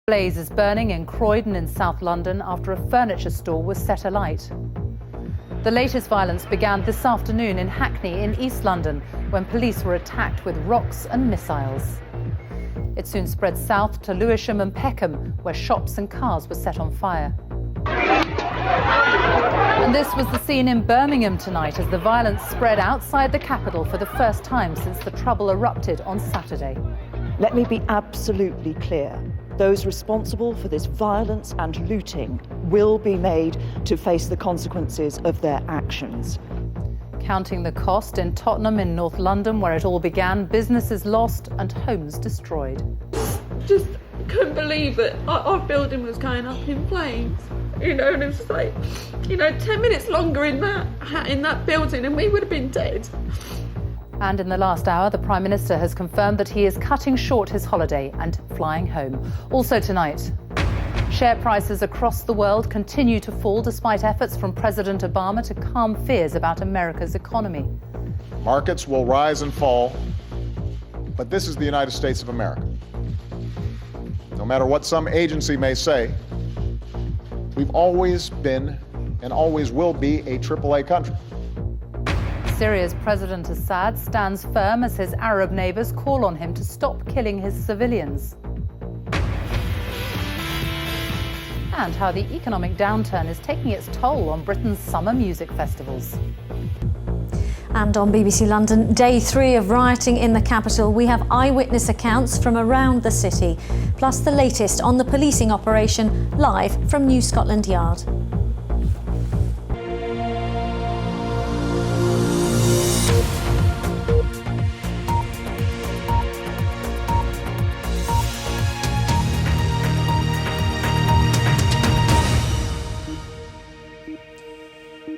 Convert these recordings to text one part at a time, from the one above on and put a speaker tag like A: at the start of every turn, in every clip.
A: Blaze is burning in Croydon in South London after a furniture store was set alight. The latest violence began this afternoon in Hackney in East London when police were attacked with rocks and missiles. It soon spread south to Lewisham and Peckham, where shops and cars were set on fire. And this was the scene in Birmingham tonight as the violence spread outside the capital for the first time since the trouble erupted on Saturday.
B: Let me be absolutely clear. Those responsible for this violence and looting will be made to face the consequences of their actions.
A: Counting the cost in Tottenham in North London, where it all began, businesses lost and homes destroyed.
C: Just couldn't believe it. Our building was going up in flames, and it was just like, 10 minutes longer in that building and we would have been dead.
A: And in the last hour, the Prime Minister has confirmed that he is cutting short his holiday and flying home. Also tonight, share prices across the world continue to fall despite efforts from President Obama to calm fears about America's economy.
D: Markets will rise and fall, but this is the United States of America. No matter what some agency may say, we've always been and always will be a AAA country.
A: Syria's President Assad stands firm as his Arab neighbours call on him to stop killing his civilians. And how the economic downturn is taking its toll on Britain's summer music festivals.
E: And on BBC London, day 3 of rioting in the capital, we have eyewitness accounts from around the city, plus the latest on the policing operation live from New Scotland Yard.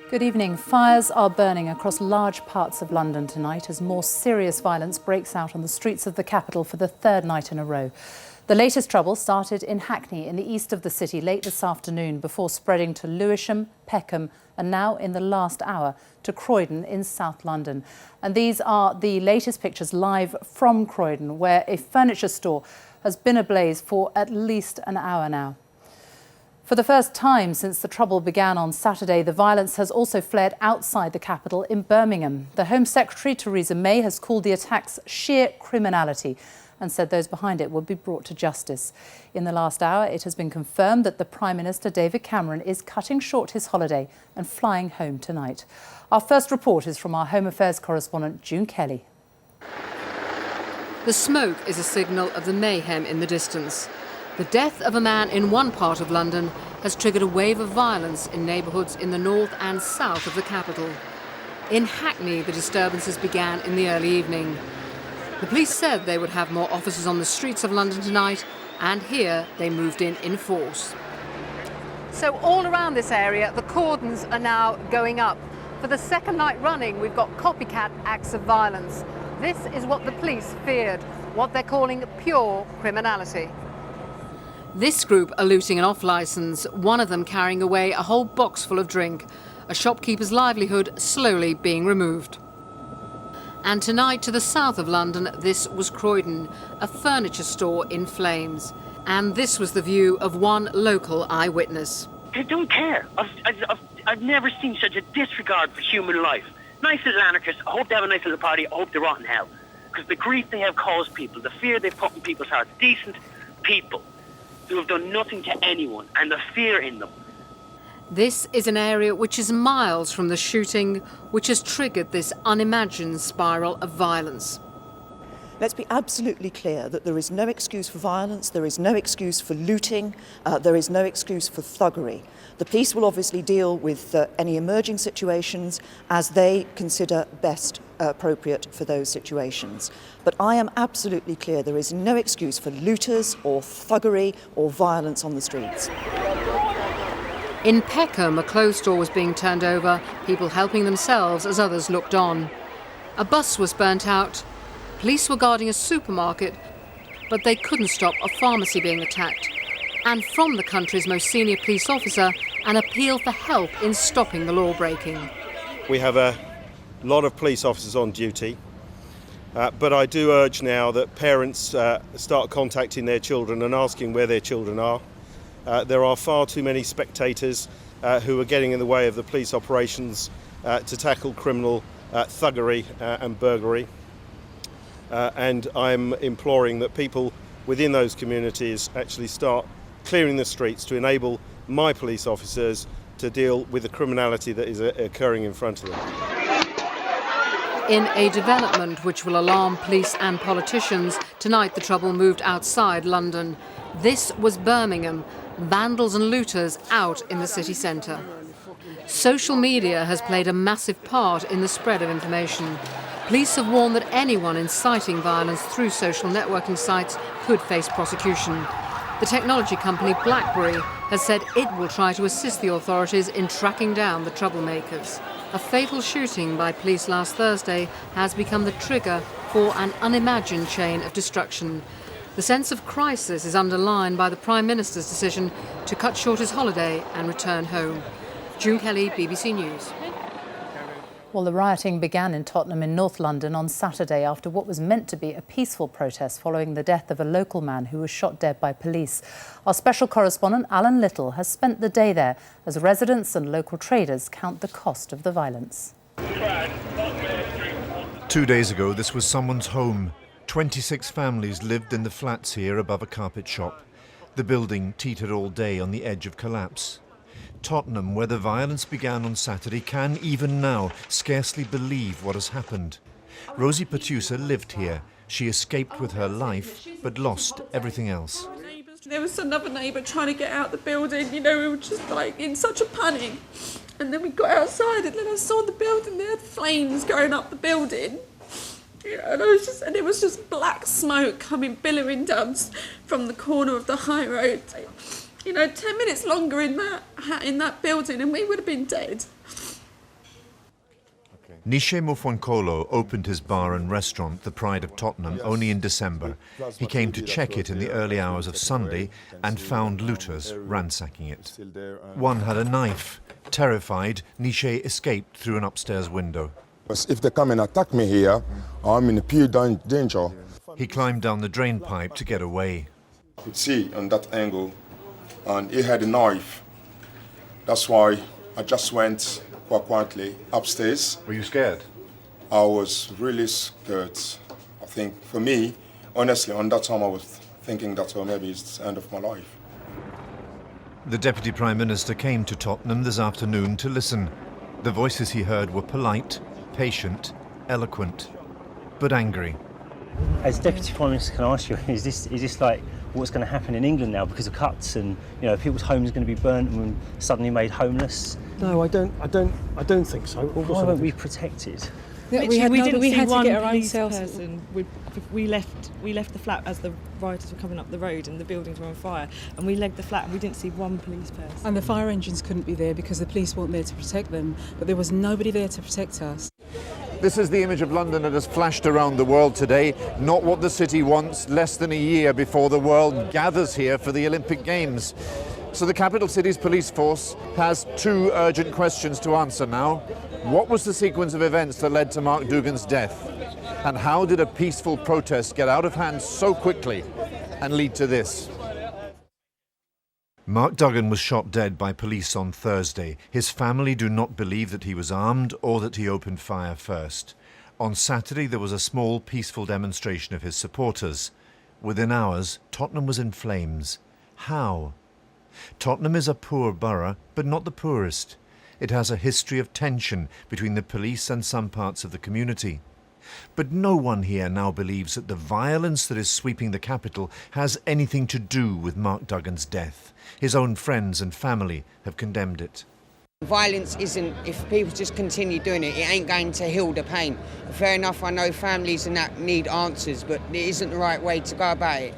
A: Good evening. Fires are burning across large parts of London tonight as more serious violence breaks out on the streets of the capital for the third night in a row. The latest trouble started in Hackney in the east of the city late this afternoon before spreading to Lewisham, Peckham and now in the last hour to Croydon in South London. And these are the latest pictures live from Croydon, where a furniture store has been ablaze for at least an hour now. For the first time since the trouble began on Saturday, the violence has also flared outside the capital in Birmingham. The Home Secretary, Theresa May, has called the attacks sheer criminality and said those behind it would be brought to justice. In the last hour, it has been confirmed that the Prime Minister, David Cameron, is cutting short his holiday and flying home tonight. Our first report is from our Home Affairs correspondent, June Kelly.
F: The smoke is a signal of the mayhem in the distance. The death of a man in one part of London has triggered a wave of violence in neighbourhoods in the north and south of the capital. In Hackney, the disturbances began in the early evening. The police said they would have more officers on the streets of London tonight, and here they moved in force. So all around this area, the cordons are now going up. For the second night running, we've got copycat acts of violence. This is what the police feared, what they're calling pure criminality. This group are looting an off-licence, one of them carrying away a whole box full of drink, a shopkeeper's livelihood slowly being removed. And tonight, to the south of London, this was Croydon, a furniture store in flames. And this was the view of one local eyewitness.
G: They don't care. I've never seen such a disregard for human life. Nice little anarchists. I hope they have a nice little party. I hope they rot in hell. Because the grief they have caused people, the fear they've put in people's hearts, decent people who have done nothing to anyone, and the fear in them.
F: This is an area which is miles from the shooting, which has triggered this unimagined spiral of violence.
B: Let's be absolutely clear that there is no excuse for violence, there is no excuse for looting, there is no excuse for thuggery. The police will obviously deal with any emerging situations as they consider best appropriate for those situations. But I am absolutely clear there is no excuse for looters or thuggery or violence on the streets.
F: In Peckham, a clothes store was being turned over, people helping themselves as others looked on. A bus was burnt out. Police were guarding a supermarket, but they couldn't stop a pharmacy being attacked. And from the country's most senior police officer, an appeal for help in stopping the law breaking.
H: We have a lot of police officers on duty. But I do urge now that parents start contacting their children and asking where their children are. There are far too many spectators who are getting in the way of the police operations to tackle criminal thuggery and burglary. And I'm imploring that people within those communities actually start clearing the streets to enable my police officers to deal with the criminality that is occurring in front of them.
F: In a development which will alarm police and politicians, tonight the trouble moved outside London. This was Birmingham, vandals and looters out in the city centre. Social media has played a massive part in the spread of information. Police have warned that anyone inciting violence through social networking sites could face prosecution. The technology company BlackBerry has said it will try to assist the authorities in tracking down the troublemakers. A fatal shooting by police last Thursday has become the trigger for an unimagined chain of destruction. The sense of crisis is underlined by the Prime Minister's decision to cut short his holiday and return home. June Kelly, BBC News.
A: Well, the rioting began in Tottenham in North London on Saturday after what was meant to be a peaceful protest following the death of a local man who was shot dead by police. Our special correspondent, Alan Little, has spent the day there as residents and local traders count the cost of the violence.
I: 2 days ago, this was someone's home. 26 families lived in the flats here above a carpet shop. The building teetered all day on the edge of collapse. Tottenham, where the violence began on Saturday, can, even now, scarcely believe what has happened. Rosie Patusa lived here. She escaped with her life, but lost everything else.
C: There was another neighbour trying to get out the building, we were just like in such a panic. And then we got outside and then I saw the building, there had flames going up the building. And it was just black smoke coming billowing down from the corner of the high road. 10 minutes longer in that building and we would have been dead.
I: Nishe Mufunkolo opened his bar and restaurant, the Pride of Tottenham, only in December. He came to check it in the early hours of Sunday and found looters ransacking it. One had a knife. Terrified, Nishe escaped through an upstairs window.
J: If they come and attack me here, I'm in pure danger.
I: He climbed down the drain pipe to get away.
J: I could see on that angle, and he had a knife. That's why I just went quite quietly upstairs.
I: Were you scared?
J: I was really scared. I think for me, honestly, on that time I was thinking that maybe it's the end of my life.
I: The Deputy Prime Minister came to Tottenham this afternoon to listen. The voices he heard were polite, patient, eloquent, but angry.
K: As Deputy Prime Minister, can I ask you, is this like what's going to happen in England now because of cuts and people's homes are going to be burnt and suddenly made homeless?
L: No, I don't think so.
K: Why weren't we protected?
L: Yeah, we had to get our own
M: person. We left the flat as the rioters were coming up the road and the buildings were on fire, and we legged the flat and we didn't see one police person.
L: And the fire engines couldn't be there because the police weren't there to protect them, but there was nobody there to protect us.
I: This is the image of London that has flashed around the world today, not what the city wants less than a year before the world gathers here for the Olympic Games. So the capital city's police force has two urgent questions to answer now. What was the sequence of events that led to Mark Dougan's death? And how did a peaceful protest get out of hand so quickly and lead to this? Mark Dougan was shot dead by police on Thursday. His family do not believe that he was armed or that he opened fire first. On Saturday, there was a small, peaceful demonstration of his supporters. Within hours, Tottenham was in flames. How? Tottenham is a poor borough, but not the poorest. It has a history of tension between the police and some parts of the community. But no one here now believes that the violence that is sweeping the capital has anything to do with Mark Dougan's death. His own friends and family have condemned it.
N: Violence isn't, if people just continue doing it, it ain't going to heal the pain. Fair enough, I know families and that need answers, but it isn't the right way to go about it.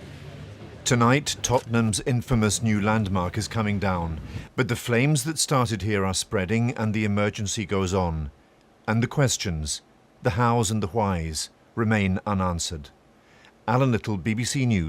I: Tonight, Tottenham's infamous new landmark is coming down, but the flames that started here are spreading and the emergency goes on. And the questions, the hows and the whys, remain unanswered. Alan Little, BBC News.